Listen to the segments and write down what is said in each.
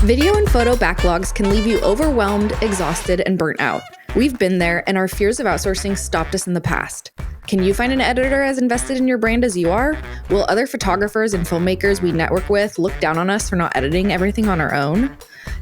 Video and photo backlogs can leave you overwhelmed, exhausted, and burnt out. We've been there, and our fears of outsourcing stopped us in the past. Can you find an editor as invested in your brand as you are? Will other photographers and filmmakers we network with look down on us for not editing everything on our own?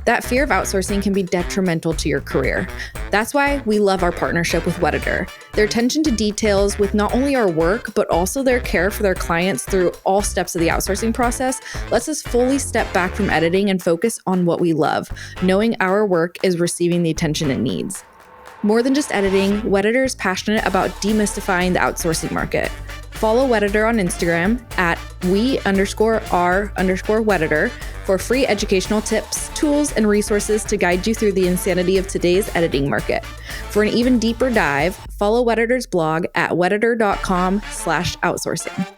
That fear of outsourcing can be detrimental to your career. That's why we love our partnership with Weditor. Their attention to details with not only our work, but also their care for their clients through all steps of the outsourcing process lets us fully step back from editing and focus on what we love, knowing our work is receiving the attention it needs. More than just editing, Weditor is passionate about demystifying the outsourcing market. Follow Weditor on Instagram at we_r_Weditor for free educational tips, tools, and resources to guide you through the insanity of today's editing market. For an even deeper dive, follow Weditor's blog at weditor.com/outsourcing.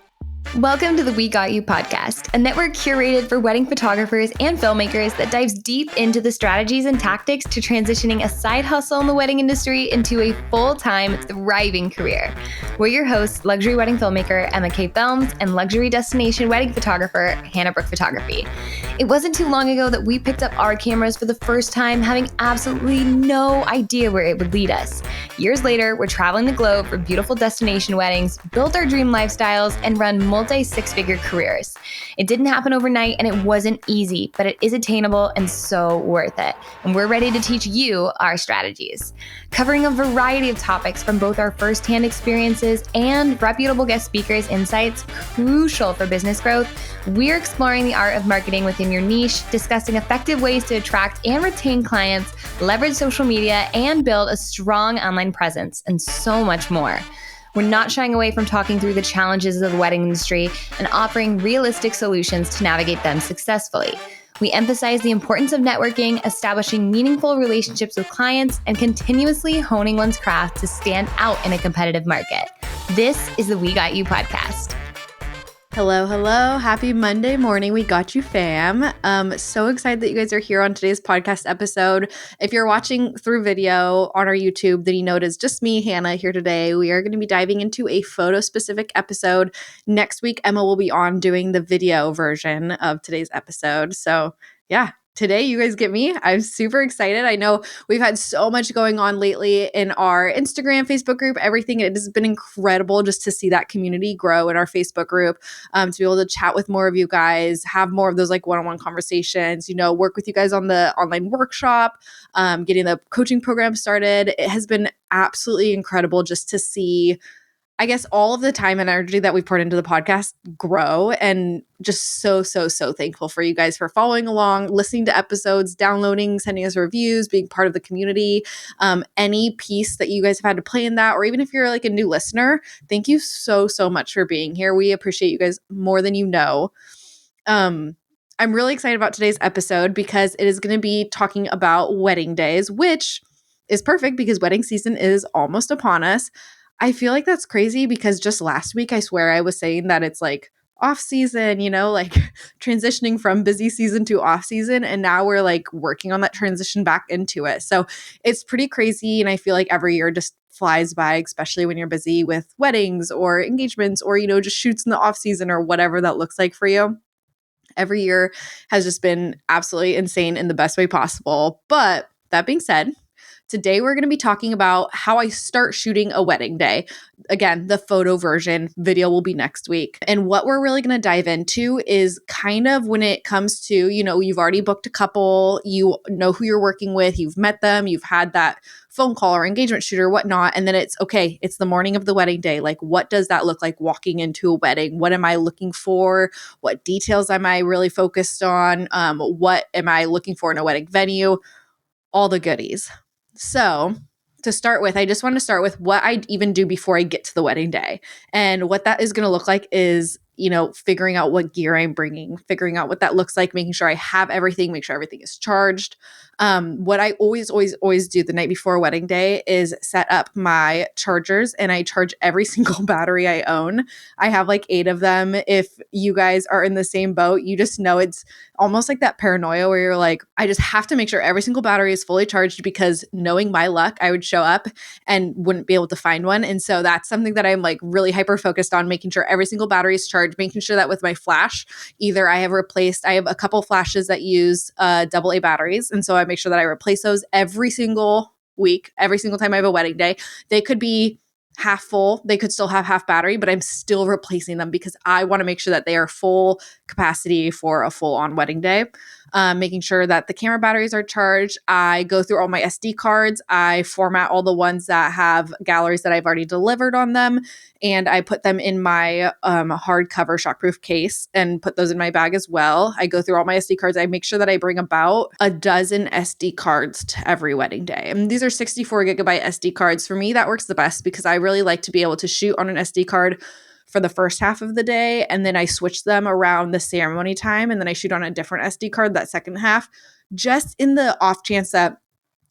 Welcome to the We Got You podcast, a network curated for wedding photographers and filmmakers that dives deep into the strategies and tactics to transitioning a side hustle in the wedding industry into a full-time, thriving career. We're your hosts, luxury wedding filmmaker Emma K. Films and luxury destination wedding photographer Hannah Brook Photography. It wasn't too long ago that we picked up our cameras for the first time, having absolutely no idea where it would lead us. Years later, we're traveling the globe for beautiful destination weddings, built our dream lifestyles, and run multi-six-figure careers. It didn't happen overnight and it wasn't easy, but it is attainable and so worth it. And we're ready to teach you our strategies. Covering a variety of topics from both our first-hand experiences and reputable guest speakers' insights crucial for business growth, we're exploring the art of marketing within your niche, discussing effective ways to attract and retain clients, leverage social media, and build a strong online presence, and so much more. We're not shying away from talking through the challenges of the wedding industry and offering realistic solutions to navigate them successfully. We emphasize the importance of networking, establishing meaningful relationships with clients, and continuously honing one's craft to stand out in a competitive market. This is the We Got You podcast. Hello. Happy Monday morning. We got you, fam. So excited that you guys are here on today's podcast episode. If you're watching through video on our YouTube, then you know it is just me, Hannah, here today. We are going to be diving into a photo-specific episode. Next week, Emma will be on doing the video version of today's episode. So yeah. Today, you guys get me. I'm super excited. I know we've had so much going on lately in our Instagram, Facebook group, everything. It has been incredible just to see that community grow in our Facebook group, to be able to chat with more of you guys, have more of those like one-on-one conversations, work with you guys on the online workshop, getting the coaching program started. It has been absolutely incredible just to see, I guess, all of the time and energy that we poured into the podcast grow, and just so thankful for you guys for following along, listening to episodes, downloading, sending us reviews, being part of the community. Any piece that you guys have had to play in that, or even if you're like a new listener, thank you so much for being here. We appreciate you guys more than you know. I'm really excited about today's episode because it is going to be talking about wedding days, which is perfect because wedding season is almost upon us. I feel like that's crazy because just last week, I swear I was saying that it's like off season, like transitioning from busy season to off season. And now we're like working on that transition back into it. So it's pretty crazy. And I feel like every year just flies by, especially when you're busy with weddings or engagements or, just shoots in the off season or whatever that looks like for you. Every year has just been absolutely insane in the best way possible. But that being said, today, we're going to be talking about how I start shooting a wedding day. Again, the photo version video will be next week. And what we're really going to dive into is kind of when it comes to, you've already booked a couple, you know who you're working with, you've met them, you've had that phone call or engagement shoot or whatnot. And then it's the morning of the wedding day. Like, what does that look like walking into a wedding? What am I looking for? What details am I really focused on? What am I looking for in a wedding venue? All the goodies. So to start with, I just want to start with what I even do before I get to the wedding day. And what that is going to look like is, figuring out what gear I'm bringing, figuring out what that looks like, making sure I have everything, make sure everything is charged. What I always do the night before wedding day is set up my chargers, and I charge every single battery I own. I have like 8 of them. If you guys are in the same boat, you just know it's almost like that paranoia where you're like, I just have to make sure every single battery is fully charged, because knowing my luck, I would show up and wouldn't be able to find one. And so that's something that I'm like really hyper focused on, making sure every single battery is charged, making sure that with my flash, either I have a couple flashes that use AA batteries. And so I make sure that I replace those every single week, every single time I have a wedding day. They could be half full. They could still have half battery, but I'm still replacing them because I want to make sure that they are full capacity for a full on wedding day. Making sure that the camera batteries are charged. I go through all my SD cards. I format all the ones that have galleries that I've already delivered on them, and I put them in my hardcover shockproof case and put those in my bag as well. I go through all my SD cards. I make sure that I bring about a dozen SD cards to every wedding day. And these are 64 gigabyte SD cards. For me, that works the best because I really like to be able to shoot on an SD card for the first half of the day, and then I switch them around the ceremony time, and then I shoot on a different SD card that second half, just in the off chance that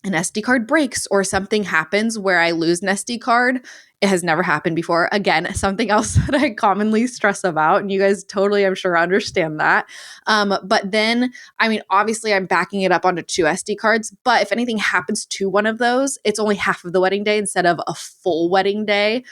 an SD card breaks or something happens where I lose an SD card. It has never happened before. Again, something else that I commonly stress about, and you guys totally, I'm sure, understand that. But then, I mean, obviously I'm backing it up onto 2 SD cards, but if anything happens to one of those, it's only half of the wedding day instead of a full wedding day.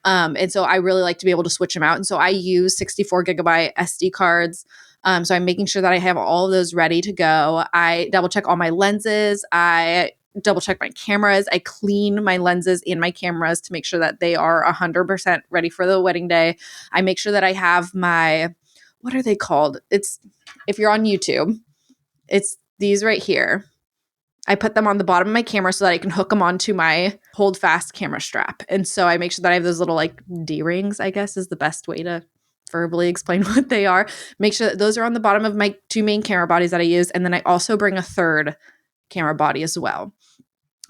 And so I really like to be able to switch them out. And so I use 64 gigabyte SD cards. So I'm making sure that I have all of those ready to go. I double check all my lenses. I double check my cameras. I clean my lenses and my cameras to make sure that they are 100% ready for the wedding day. I make sure that I have my, what are they called? If you're on YouTube, it's these right here. I put them on the bottom of my camera so that I can hook them onto my hold fast camera strap. And so I make sure that I have those little like D-rings, I guess is the best way to verbally explain what they are. Make sure that those are on the bottom of my 2 main camera bodies that I use. And then I also bring a third camera body as well.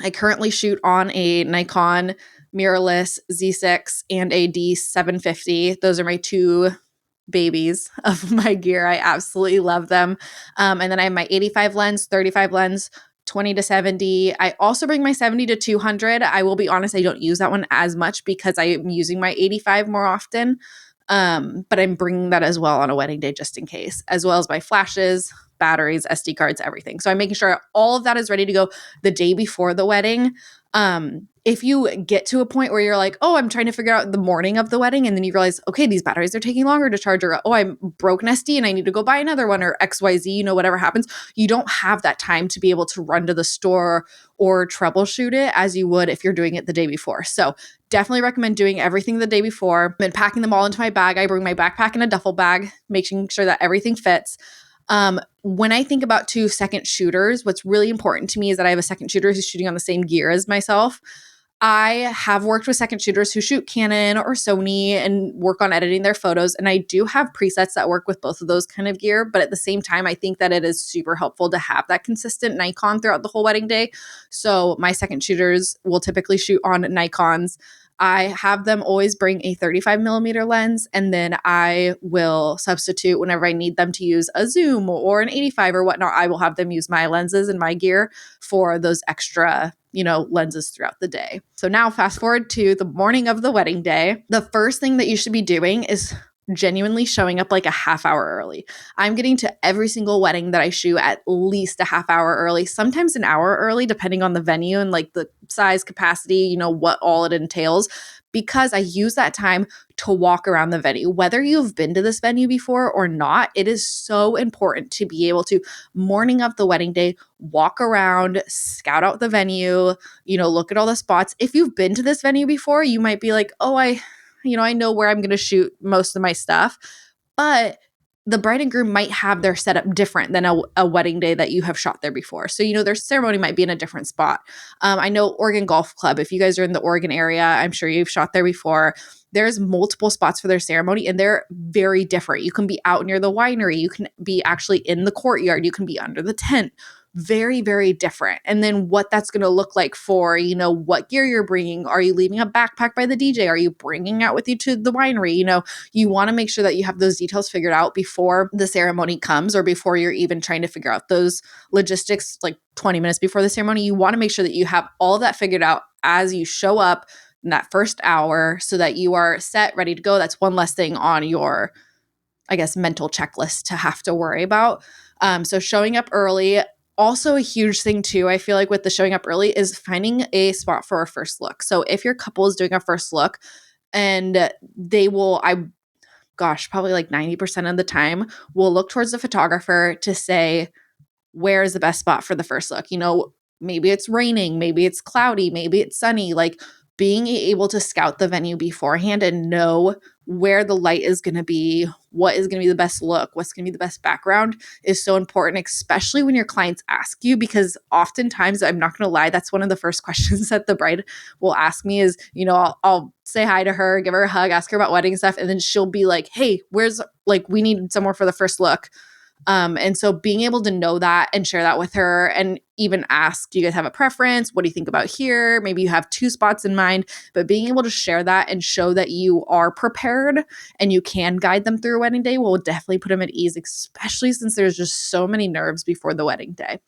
I currently shoot on a Nikon mirrorless Z6 and a D750. Those are my 2 babies of my gear. I absolutely love them. And then I have my 85 lens, 35 lens, 20 to 70. I also bring my 70 to 200. I will be honest, I don't use that one as much because I am using my 85 more often. But I'm bringing that as well on a wedding day just in case, as well as my flashes, batteries, SD cards, everything. So I'm making sure all of that is ready to go the day before the wedding. If you get to a point where you're like, oh, I'm trying to figure out the morning of the wedding, and then you realize, okay, these batteries are taking longer to charge, or oh, I broke an SD and I need to go buy another one, or XYZ, whatever happens, you don't have that time to be able to run to the store or troubleshoot it as you would if you're doing it the day before. So definitely recommend doing everything the day before and packing them all into my bag. I bring my backpack in a duffel bag, making sure that everything fits. When I think about 2 second shooters, what's really important to me is that I have a second shooter who's shooting on the same gear as myself. I have worked with second shooters who shoot Canon or Sony and work on editing their photos. And I do have presets that work with both of those kind of gear. But at the same time, I think that it is super helpful to have that consistent Nikon throughout the whole wedding day. So my second shooters will typically shoot on Nikons. I have them always bring a 35 millimeter lens, and then I will substitute whenever I need them to use a zoom or an 85 or whatnot. I will have them use my lenses and my gear for those extra, lenses throughout the day. So now fast forward to the morning of the wedding day. The first thing that you should be doing is genuinely showing up like a half hour early. I'm getting to every single wedding that I shoot at least a half hour early, sometimes an hour early, depending on the venue and like the size, capacity, what all it entails, because I use that time to walk around the venue. Whether you've been to this venue before or not, it is so important to be able to, morning of the wedding day, walk around, scout out the venue, look at all the spots. If you've been to this venue before, you might be like, oh, I know where I'm going to shoot most of my stuff, but the bride and groom might have their setup different than a wedding day that you have shot there before. So, their ceremony might be in a different spot. I know Oregon Golf Club, if you guys are in the Oregon area, I'm sure you've shot there before. There's multiple spots for their ceremony and they're very different. You can be out near the winery. You can be actually in the courtyard. You can be under the tent. very, very different. And then what that's going to look like for, what gear you're bringing. Are you leaving a backpack by the DJ? Are you bringing out with you to the winery? You want to make sure that you have those details figured out before the ceremony comes, or before you're even trying to figure out those logistics, like 20 minutes before the ceremony. You want to make sure that you have all of that figured out as you show up in that first hour, so that you are set, ready to go. That's one less thing on your, I guess, mental checklist to have to worry about. So showing up early. Also a huge thing too, I feel like with the showing up early, is finding a spot for a first look. So if your couple is doing a first look, and they will, probably like 90% of the time, will look towards the photographer to say, where is the best spot for the first look? Maybe it's raining, maybe it's cloudy, maybe it's sunny. Like, being able to scout the venue beforehand and know where the light is going to be, what is going to be the best look, what's going to be the best background, is so important, especially when your clients ask you, because oftentimes, I'm not going to lie, that's one of the first questions that the bride will ask me is, I'll say hi to her, give her a hug, ask her about wedding stuff, and then she'll be like, hey, we need somewhere for the first look. And so being able to know that and share that with her, and even ask, do you guys have a preference? What do you think about here? Maybe you have 2 spots in mind, but being able to share that and show that you are prepared and you can guide them through a wedding day will definitely put them at ease, especially since there's just so many nerves before the wedding day.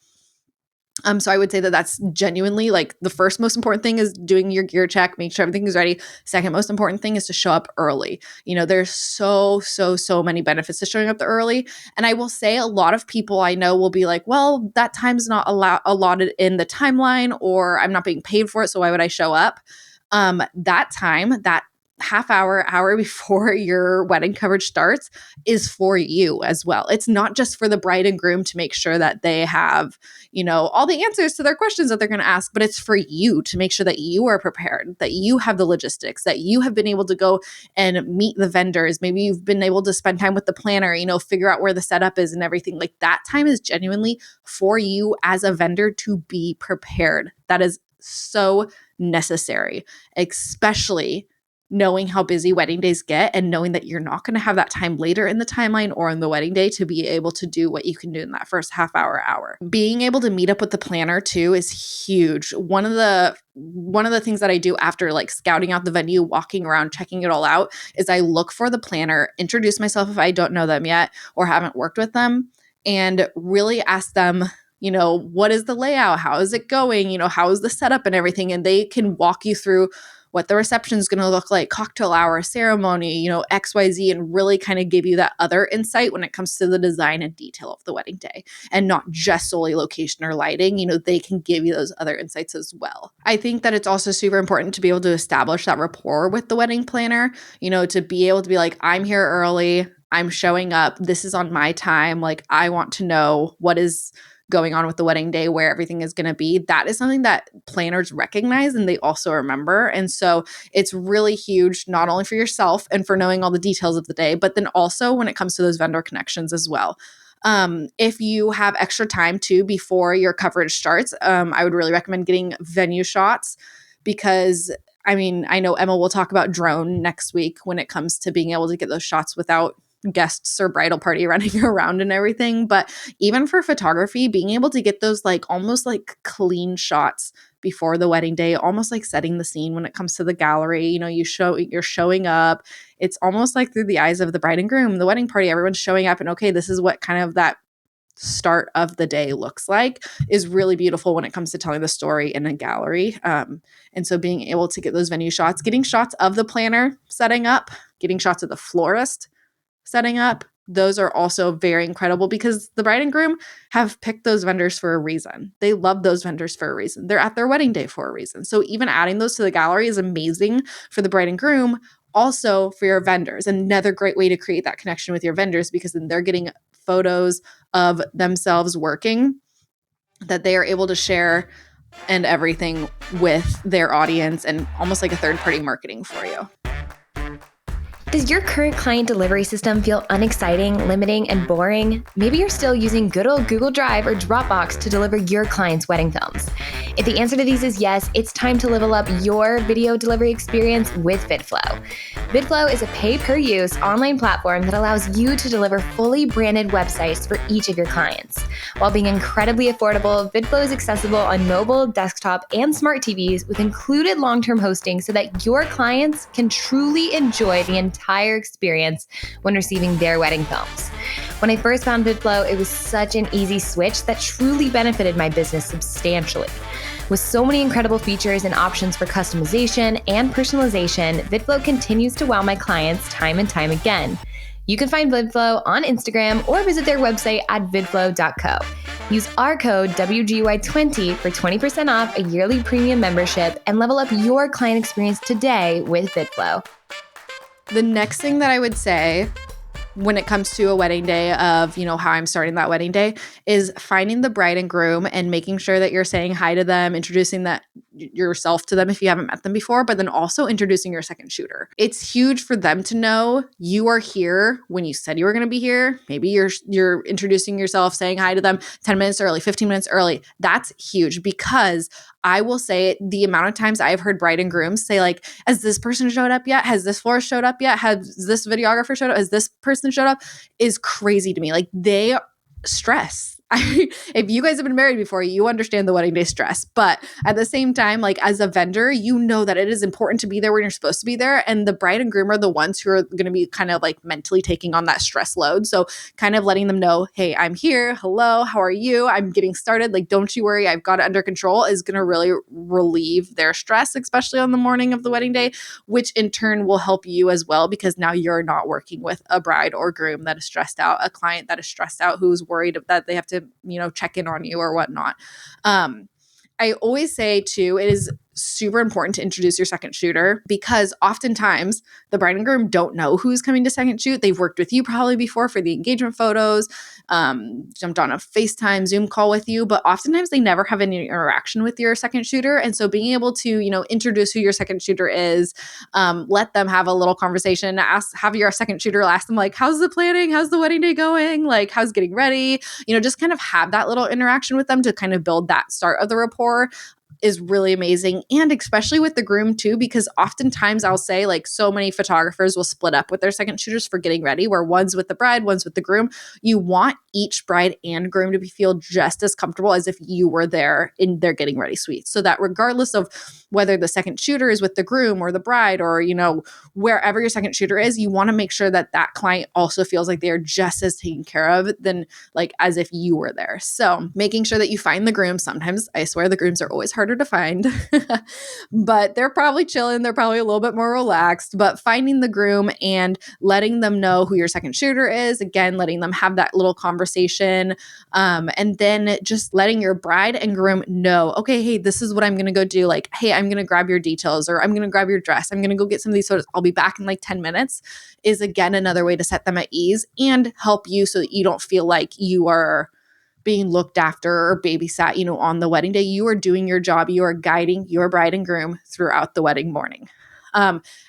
So I would say that that's genuinely like the first most important thing is doing your gear check, make sure everything is ready. Second most important thing is to show up early. There's so many benefits to showing up early. And I will say a lot of people I know will be like, well, that time's not allotted in the timeline, or I'm not being paid for it, so why would I show up? That time, that half hour before your wedding coverage starts, is for you as well. It's not just for the bride and groom to make sure that they have, all the answers to their questions that they're going to ask, but it's for you to make sure that you are prepared, that you have the logistics, that you have been able to go and meet the vendors. Maybe you've been able to spend time with the planner, figure out where the setup is and everything. Like, that time is genuinely for you as a vendor to be prepared. That is so necessary, especially knowing how busy wedding days get, and knowing that you're not going to have that time later in the timeline or on the wedding day to be able to do what you can do in that first half hour. Being able to meet up with the planner too is huge. One of the things that I do after like scouting out the venue, walking around, checking it all out, is I look for the planner, introduce myself if I don't know them yet or haven't worked with them, and really ask them, what is the layout? How is it going? How is the setup and everything? And they can walk you through what the reception is going to look like, cocktail hour, ceremony, XYZ, and really kind of give you that other insight when it comes to the design and detail of the wedding day, and not just solely location or lighting. They can give you those other insights as well. I think that it's also super important to be able to establish that rapport with the wedding planner, to be able to be like, I'm here early, I'm showing up, this is on my time, like, I want to know what is going on with the wedding day, where everything is going to be. That is something that planners recognize and they also remember. And so it's really huge, not only for yourself and for knowing all the details of the day, but then also when it comes to those vendor connections as well. If you have extra time too before your coverage starts, I would really recommend getting venue shots, because I know Emma will talk about drone next week when it comes to being able to get those shots without guests or bridal party running around and everything. But even for photography, being able to get those like almost like clean shots before the wedding day, almost like setting the scene when it comes to the gallery, you're showing up. It's almost like through the eyes of the bride and groom, the wedding party, everyone's showing up, and okay, this is what kind of that start of the day looks like, is really beautiful when it comes to telling the story in a gallery. And so being able to get those venue shots, getting shots of the planner setting up, getting shots of the florist setting up, those are also very incredible, because the bride and groom have picked those vendors for a reason. They love those vendors for a reason. They're at their wedding day for a reason. So even adding those to the gallery is amazing for the bride and groom, also for your vendors. Another great way to create that connection with your vendors, because then they're getting photos of themselves working that they are able to share and everything with their audience, and almost like a third-party marketing for you. Does your current client delivery system feel unexciting, limiting, and boring? Maybe you're still using good old Google Drive or Dropbox to deliver your clients' wedding films. If the answer to these is yes, it's time to level up your video delivery experience with VidFlow. VidFlow is a pay-per-use online platform that allows you to deliver fully branded websites for each of your clients. While being incredibly affordable, VidFlow is accessible on mobile, desktop, and smart TVs with included long-term hosting so that your clients can truly enjoy the entire experience when receiving their wedding films. When I first found VidFlow, it was such an easy switch that truly benefited my business substantially. With so many incredible features and options for customization and personalization, VidFlow continues to wow my clients time and time again. You can find VidFlow on Instagram or visit their website at vidflow.co. Use our code WGY20 for 20% off a yearly premium membership and level up your client experience today with VidFlow. The next thing that I would say when it comes to a wedding day of, how I'm starting that wedding day is finding the bride and groom and making sure that you're saying hi to them, introducing that yourself to them if you haven't met them before, but then also introducing your second shooter. It's huge for them to know you are here when you said you were going to be here. Maybe you're introducing yourself, saying hi to them 10 minutes early, 15 minutes early. That's huge because I will say the amount of times I've heard bride and grooms say like, has this person showed up yet? Has this florist showed up yet? Has this videographer showed up? Has this person showed up? Is crazy to me. Like they stress. If you guys have been married before, you understand the wedding day stress. But at the same time, like as a vendor, you know that it is important to be there when you're supposed to be there. And the bride and groom are the ones who are going to be kind of like mentally taking on that stress load. So kind of letting them know, hey, I'm here. Hello, how are you? I'm getting started. Like, don't you worry. I've got it under control is going to really relieve their stress, especially on the morning of the wedding day, which in turn will help you as well because now you're not working with a bride or groom that is stressed out, a client that is stressed out who's worried that they have to check in on you or whatnot. I always say too, it is super important to introduce your second shooter because oftentimes the bride and groom don't know who's coming to second shoot. They've worked with you probably before for the engagement photos, jumped on a FaceTime, Zoom call with you, but oftentimes they never have any interaction with your second shooter. And so being able to, introduce who your second shooter is, let them have a little conversation, have your second shooter ask them like, how's the planning? How's the wedding day going? Like, how's getting ready? Just kind of have that little interaction with them to kind of build that start of the rapport is really amazing. And especially with the groom too, because oftentimes I'll say like so many photographers will split up with their second shooters for getting ready, where one's with the bride, one's with the groom. You want each bride and groom to feel just as comfortable as if you were there in their getting ready suite. So that regardless of whether the second shooter is with the groom or the bride or, wherever your second shooter is, you want to make sure that that client also feels like they're just as taken care of than like as if you were there. So making sure that you find the groom. Sometimes I swear the grooms are always harder to find, but they're probably chilling. They're probably a little bit more relaxed, but finding the groom and letting them know who your second shooter is, again, letting them have that little conversation. And then just letting your bride and groom know, okay, hey, this is what I'm going to go do. Like, hey, I'm going to grab your details or I'm going to grab your dress. I'm going to go get some of these photos. I'll be back in like 10 minutes is again, another way to set them at ease and help you so that you don't feel like you are being looked after or babysat, on the wedding day. You are doing your job. You are guiding your bride and groom throughout the wedding morning.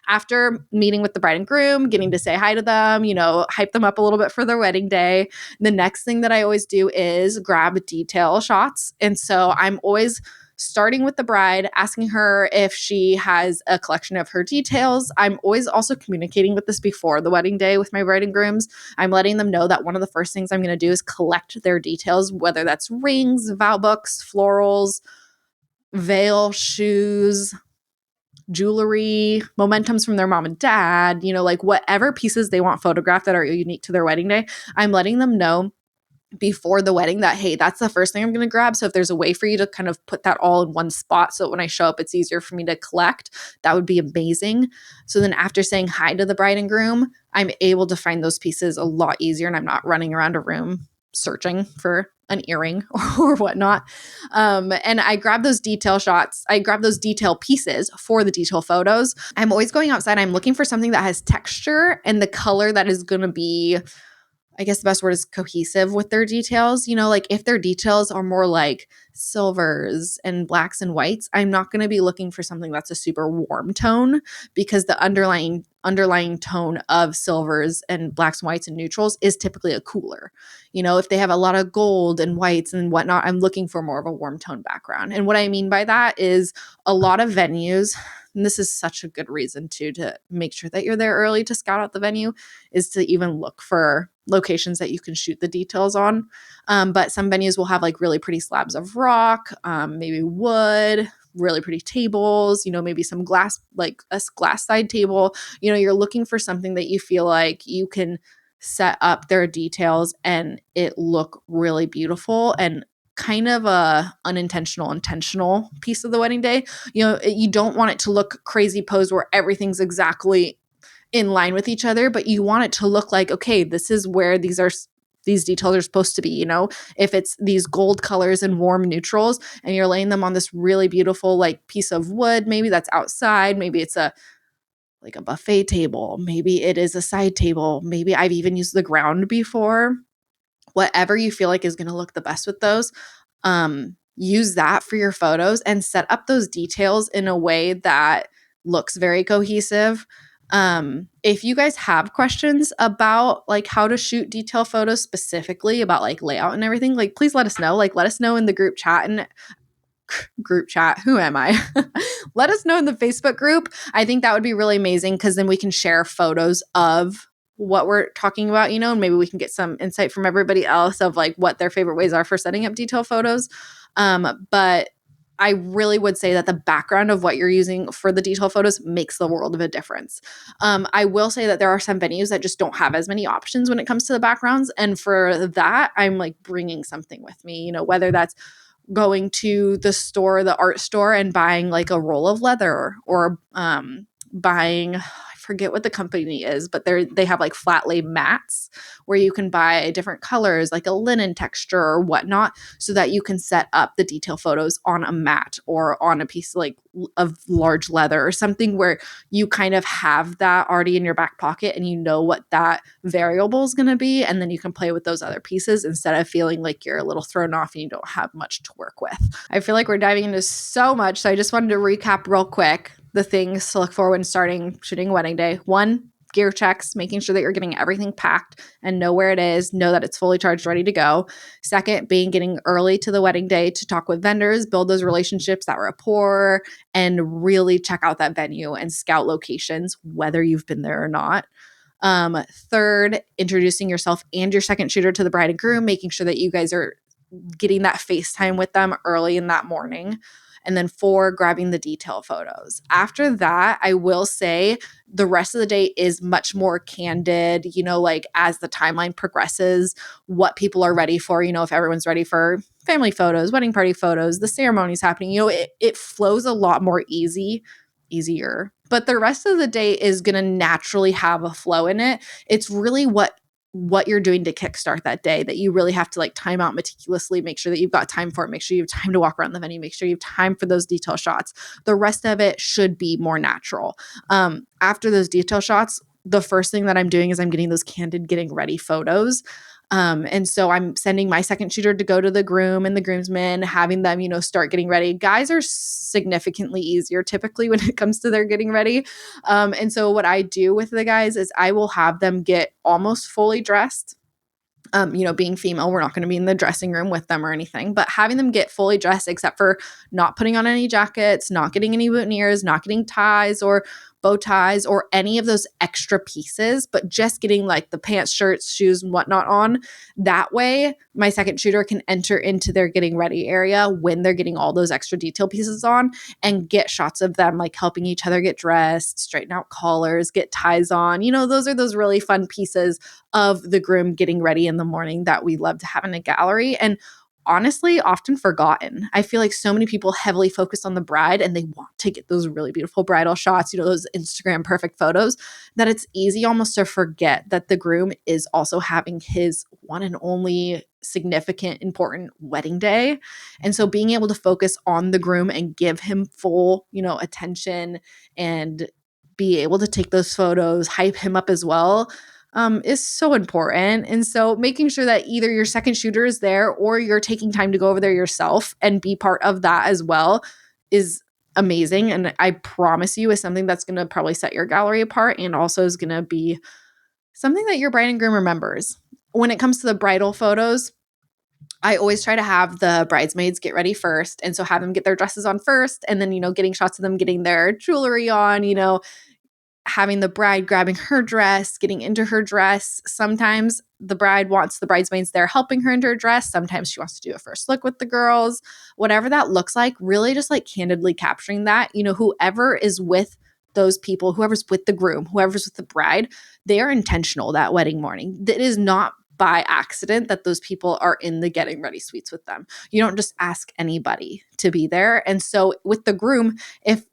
After meeting with the bride and groom, getting to say hi to them, hype them up a little bit for their wedding day. The next thing that I always do is grab detail shots. And so I'm always starting with the bride, asking her if she has a collection of her details. I'm always also communicating with this before the wedding day with my bride and grooms. I'm letting them know that one of the first things I'm going to do is collect their details, whether that's rings, vow books, florals, veil, shoes, jewelry, mementos from their mom and dad, like whatever pieces they want photographed that are unique to their wedding day. I'm letting them know before the wedding that, hey, that's the first thing I'm going to grab. So if there's a way for you to kind of put that all in one spot so that when I show up, it's easier for me to collect, that would be amazing. So then after saying hi to the bride and groom, I'm able to find those pieces a lot easier and I'm not running around a room searching for an earring or whatnot. And I grab those detail shots. I grab those detail pieces for the detail photos. I'm always going outside. I'm looking for something that has texture and the color that is going to be, I guess the best word is cohesive with their details. Like if their details are more like silvers and blacks and whites, I'm not going to be looking for something that's a super warm tone because the underlying tone of silvers and blacks and whites and neutrals is typically a cooler. If they have a lot of gold and whites and whatnot, I'm looking for more of a warm tone background. And what I mean by that is a lot of venues, and this is such a good reason too, to make sure that you're there early to scout out the venue, is to even look for locations that you can shoot the details on. But some venues will have like really pretty slabs of rock, maybe wood, really pretty tables, maybe some glass, like a glass side table. You're looking for something that you feel like you can set up their details and it look really beautiful and kind of a unintentional intentional piece of the wedding day. You don't want it to look crazy pose where everything's exactly in line with each other, but you want it to look like, okay, this is where these details are supposed to be. If it's these gold colors and warm neutrals and you're laying them on this really beautiful like piece of wood, maybe that's outside, maybe it's like a buffet table, maybe it is a side table, maybe I've even used the ground before. Whatever you feel like is going to look the best with those, use that for your photos and set up those details in a way that looks very cohesive. If you guys have questions about like how to shoot detail photos specifically about like layout and everything, like please let us know. Like let us know in the group chat. And who am I? Let us know in the Facebook group. I think that would be really amazing because then we can share photos of what we're talking about, and maybe we can get some insight from everybody else of like what their favorite ways are for setting up detail photos. But I really would say that the background of what you're using for the detail photos makes the world of a difference. I will say that there are some venues that just don't have as many options when it comes to the backgrounds. And for that, I'm like bringing something with me, whether that's going to the store, the art store, and buying like a roll of leather or buying, I forget what the company is, but they have like flat lay mats where you can buy different colors, like a linen texture or whatnot, so that you can set up the detail photos on a mat or on a piece like of large leather or something where you kind of have that already in your back pocket and you know what that variable is going to be. And then you can play with those other pieces instead of feeling like you're a little thrown off and you don't have much to work with. I feel like we're diving into so much. So I just wanted to recap real quick the things to look for when starting shooting wedding day. 1, gear checks, making sure that you're getting everything packed and know where it is, know that it's fully charged, ready to go. 2nd, getting early to the wedding day to talk with vendors, build those relationships, that rapport, and really check out that venue and scout locations, whether you've been there or not. 3rd, introducing yourself and your second shooter to the bride and groom, making sure that you guys are getting that FaceTime with them early in that morning. And then 4, grabbing the detail photos. After that, I will say the rest of the day is much more candid, like as the timeline progresses, what people are ready for, if everyone's ready for family photos, wedding party photos, the ceremony's happening, it flows a lot more easier. But the rest of the day is going to naturally have a flow in it. It's really what you're doing to kickstart that day that you really have to like time out meticulously, make sure that you've got time for it, make sure you have time to walk around the venue, make sure you have time for those detail shots. The rest of it should be more natural. After those detail shots, the first thing that I'm doing is I'm getting those candid getting ready photos. And so I'm sending my second shooter to go to the groom and the groomsmen, having them, start getting ready. Guys are significantly easier typically when it comes to their getting ready. And so what I do with the guys is I will have them get almost fully dressed. Being female, we're not going to be in the dressing room with them or anything, but having them get fully dressed except for not putting on any jackets, not getting any boutonnieres, not getting ties or bow ties or any of those extra pieces, but just getting like the pants, shirts, shoes, and whatnot on. That way, my second shooter can enter into their getting ready area when they're getting all those extra detail pieces on and get shots of them like helping each other get dressed, straighten out collars, get ties on. Those are those really fun pieces of the groom getting ready in the morning that we love to have in a gallery. And honestly, often forgotten. I feel like so many people heavily focus on the bride and they want to get those really beautiful bridal shots, those Instagram perfect photos, that it's easy almost to forget that the groom is also having his one and only significant, important wedding day. And so being able to focus on the groom and give him full, attention and be able to take those photos, hype him up as well, is so important. And so making sure that either your second shooter is there or you're taking time to go over there yourself and be part of that as well is amazing. And I promise you is something that's going to probably set your gallery apart and also is going to be something that your bride and groom remembers. When it comes to the bridal photos, I always try to have the bridesmaids get ready first. And so have them get their dresses on first, and then, getting shots of them getting their jewelry on, having the bride grabbing her dress, getting into her dress. Sometimes the bride wants the bridesmaids there helping her into her dress. Sometimes she wants to do a first look with the girls. Whatever that looks like, really just like candidly capturing that. Whoever is with those people, whoever's with the groom, whoever's with the bride, they are intentional that wedding morning. It is not by accident that those people are in the getting ready suites with them. You don't just ask anybody to be there. And so with the groom, if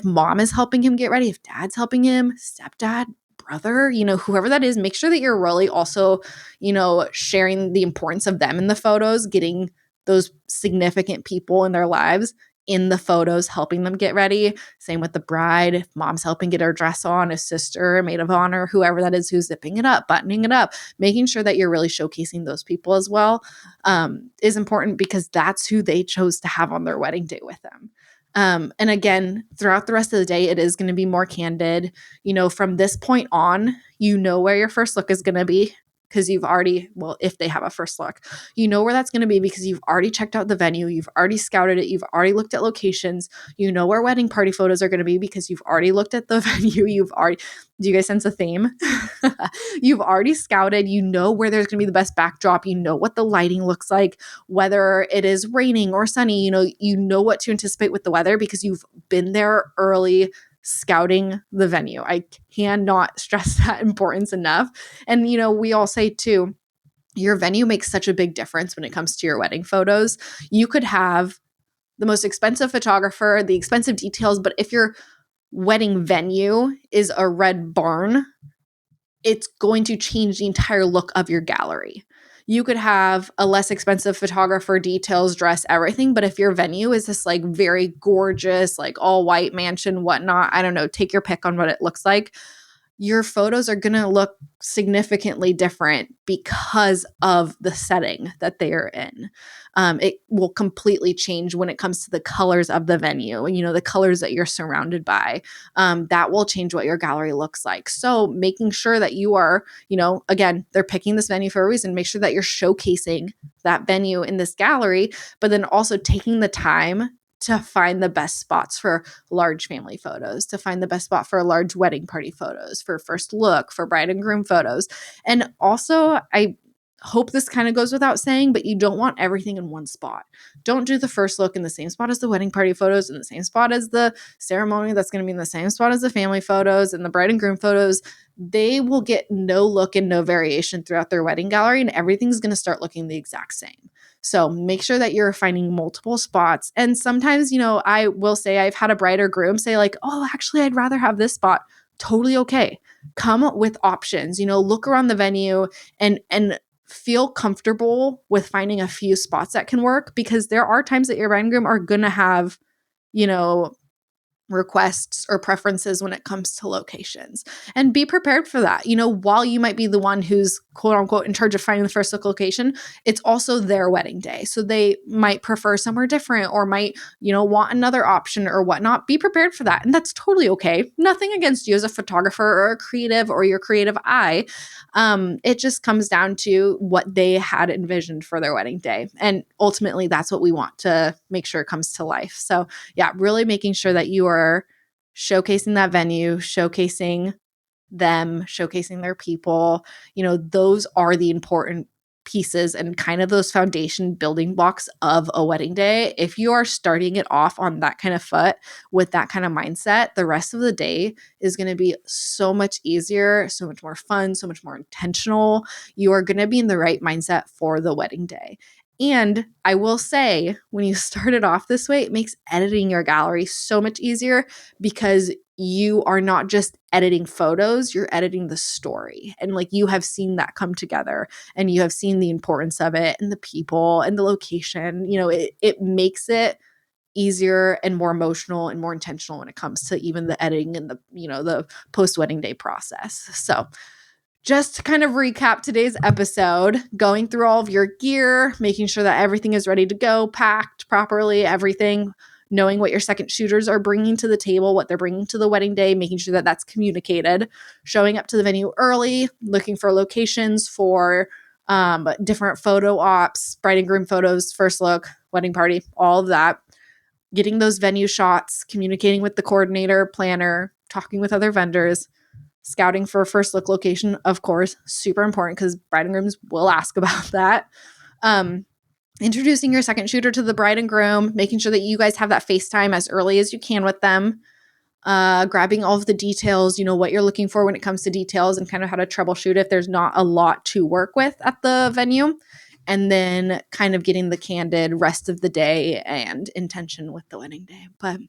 mom is helping him get ready, if dad's helping him, stepdad, brother, whoever that is, make sure that you're really also, sharing the importance of them in the photos, getting those significant people in their lives in the photos, helping them get ready. Same with the bride. If mom's helping get her dress on, a sister, a maid of honor, whoever that is who's zipping it up, buttoning it up, making sure that you're really showcasing those people as well is important, because that's who they chose to have on their wedding day with them. And again, throughout the rest of the day, it is going to be more candid. From this point on, where your first look is going to be, because you've already, if they have a first look, where that's going to be because you've already checked out the venue, you've already scouted it, you've already looked at locations, where wedding party photos are going to be because you've already looked at the venue, do you guys sense a theme? You've already scouted, where there's going to be the best backdrop, what the lighting looks like, whether it is raining or sunny, you know what to anticipate with the weather because you've been there early scouting the venue. I cannot stress that importance enough. And, we all say too, your venue makes such a big difference when it comes to your wedding photos. You could have the most expensive photographer, the expensive details, but if your wedding venue is a red barn, it's going to change the entire look of your gallery. You could have a less expensive photographer, details, dress, everything. But if your venue is this like very gorgeous, like all white mansion, whatnot, I don't know, take your pick on what it looks like. Your photos are going to look significantly different because of the setting that they are in. It will completely change when it comes to the colors of the venue and, the colors that you're surrounded by. That will change what your gallery looks like. So making sure that you are, again, they're picking this venue for a reason. Make sure that you're showcasing that venue in this gallery, but then also taking the time to find the best spots for large family photos, to find the best spot for large wedding party photos, for first look, for bride and groom photos. And also, I hope this kind of goes without saying, but you don't want everything in one spot. Don't do the first look in the same spot as the wedding party photos, in the same spot as the ceremony. That's going to be in the same spot as the family photos and the bride and groom photos. They will get no look and no variation throughout their wedding gallery, and everything's going to start looking the exact same. So make sure that you're finding multiple spots. And sometimes, I will say I've had a bride or groom say like, oh, actually, I'd rather have this spot. Totally okay. Come up with options, look around the venue and feel comfortable with finding a few spots that can work, because there are times that your bride and groom are going to have, requests or preferences when it comes to locations, and be prepared for that. While you might be the one who's quote unquote in charge of finding the first look location, it's also their wedding day. So they might prefer somewhere different or might, want another option or whatnot. Be prepared for that. And that's totally okay. Nothing against you as a photographer or a creative or your creative eye. It just comes down to what they had envisioned for their wedding day. And ultimately that's what we want to make sure comes to life. So yeah, really making sure that you are showcasing that venue, showcasing them, showcasing their people. Those are the important pieces and kind of those foundation building blocks of a wedding day. If you are starting it off on that kind of foot with that kind of mindset, the rest of the day is going to be so much easier, so much more fun, so much more intentional. You are going to be in the right mindset for the wedding day. And I will say, when you start it off this way, it makes editing your gallery so much easier, because you are not just editing photos, you're editing the story. And like, you have seen that come together and you have seen the importance of it and the people and the location. It makes it easier and more emotional and more intentional when it comes to even the editing and the post-wedding day process. So just to kind of recap today's episode, going through all of your gear, making sure that everything is ready to go, packed properly, everything, knowing what your second shooters are bringing to the table, what they're bringing to the wedding day, making sure that that's communicated, showing up to the venue early, looking for locations for different photo ops, bride and groom photos, first look, wedding party, all of that. Getting those venue shots, communicating with the coordinator, planner, talking with other vendors, scouting for a first look location, of course, super important because bride and grooms will ask about that. Introducing your second shooter to the bride and groom, making sure that you guys have that FaceTime as early as you can with them, grabbing all of the details, what you're looking for when it comes to details and kind of how to troubleshoot if there's not a lot to work with at the venue, and then kind of getting the candid rest of the day and intention with the wedding day. But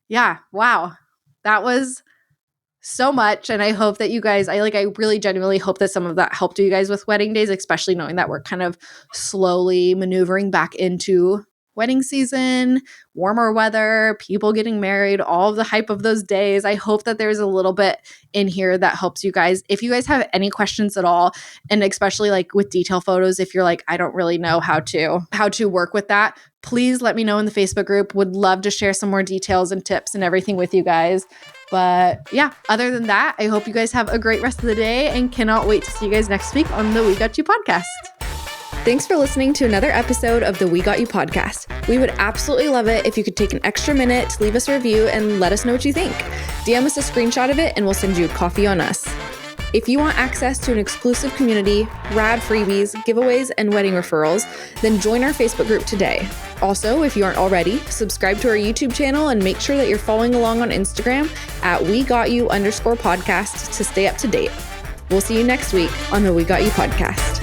yeah, wow, that was so much. And I hope that you guys, I really genuinely hope that some of that helped you guys with wedding days, especially knowing that we're kind of slowly maneuvering back into wedding season, warmer weather, people getting married, all of the hype of those days. I hope that there's a little bit in here that helps you guys. If you guys have any questions at all, and especially like with detail photos, if you're like, I don't really know how to work with that, please let me know in the Facebook group. Would love to share some more details and tips and everything with you guys. But yeah, other than that, I hope you guys have a great rest of the day and cannot wait to see you guys next week on the We Got You podcast. Thanks for listening to another episode of the We Got You podcast. We would absolutely love it if you could take an extra minute to leave us a review and let us know what you think. DM us a screenshot of it and we'll send you a coffee on us. If you want access to an exclusive community, rad freebies, giveaways, and wedding referrals, then join our Facebook group today. Also, if you aren't already, subscribe to our YouTube channel and make sure that you're following along on Instagram at WeGotYou_podcast to stay up to date. We'll see you next week on the We Got You podcast.